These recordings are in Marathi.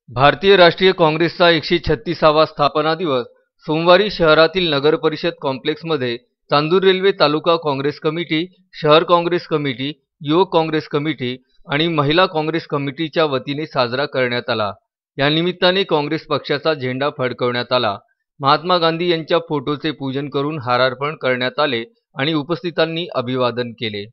भारतीय राष्ट्रीय काँग्रेसचा 136वा स्थापना दिवस सोमवारी शहरातील नगर परिषद कॉम्प्लेक्समध्ये चांदूर रेल्वे तालुका काँग्रेस कमिटी, शहर काँग्रेस कमिटी, युवक काँग्रेस कमिटी आणि महिला काँग्रेस कमिटीच्या वतीने साजरा करण्यात आला। या निमित्ताने काँग्रेस पक्षाचा झेंडा फडकवण्यात आला। महात्मा गांधी यांच्या फोटोचे पूजन करून हारार्पण करण्यात आले आणि उपस्थितांनी अभिवादन केले।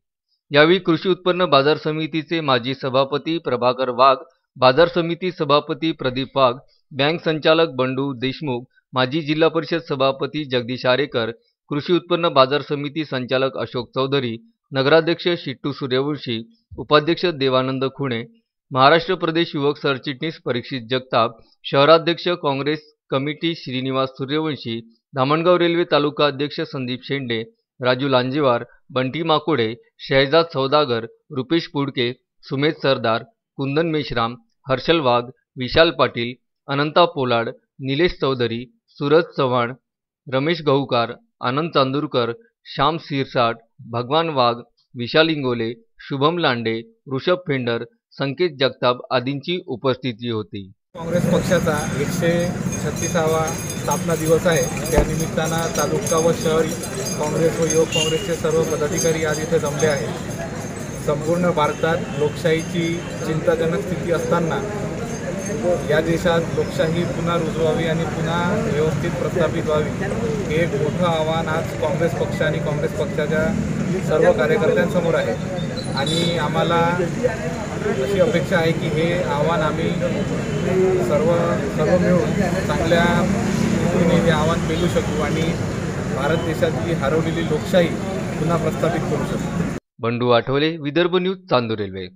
यावेळी कृषी उत्पन्न बाजार समितीचे माजी सभापती प्रभाकर वाघ, बाजार समिती सभापती प्रदीप वाघ, बँक संचालक बंडू देशमुख, माजी जिल्हा परिषद सभापती जगदीश आरेकर, कृषी उत्पन्न बाजार समिती संचालक अशोक चौधरी, नगराध्यक्ष शिट्टू सूर्यवंशी, उपाध्यक्ष देवानंद खुणे, महाराष्ट्र प्रदेश युवक सरचिटणीस परीक्षित जगताप, शहराध्यक्ष काँग्रेस कमिटी श्रीनिवास सूर्यवंशी, धामणगाव रेल्वे तालुका अध्यक्ष संदीप शेंडे, राजू लांजेवार, बंटी माकोडे, शहजाद सौदागर, रुपेश पुडके, सुमेध सरदार, कुंदन मेश्राम, हर्षल वाघ, विशाल पाटील, अनंता पोलाड, निलेश चौधरी, सूरज चव्हाण, रमेश गहुकार, आनंद चांदूरकर, श्याम सिरसाट, भगवान वाघ, विशाल इंगोले, शुभम लांडे, ऋषभ फेंडर, संकेत जगताप आदींची उपस्थिती होती। काँग्रेस पक्षाचा 136वा स्थापना दिवस आहे। त्या निमित्तानं तालुका व शहर काँग्रेस व युवक काँग्रेसचे सर्व पदाधिकारी आज इथे जमले आहेत। संपूर्ण भारतात लोकशाहीची चिंताजनक स्थिती असताना या देशात लोकशाही पुन्हा रुजवावी आणि पुन्हा व्यवस्थित प्रस्थापित व्हावी हे एक मोठं आव्हान आज काँग्रेस पक्ष आणि काँग्रेस पक्षाच्या सर्व कार्यकर्त्यांसमोर आहे। आणि आम्हाला अशी अपेक्षा आहे की हे आव्हान आम्ही सर्व मिळून चांगल्या रीतीने हे आव्हान पेलू शकू आणि भारत देशातली हरवलेली लोकशाही पुन्हा प्रस्थापित करू शकू। Bandu Athawale, Vidarbha news, Chandur railway.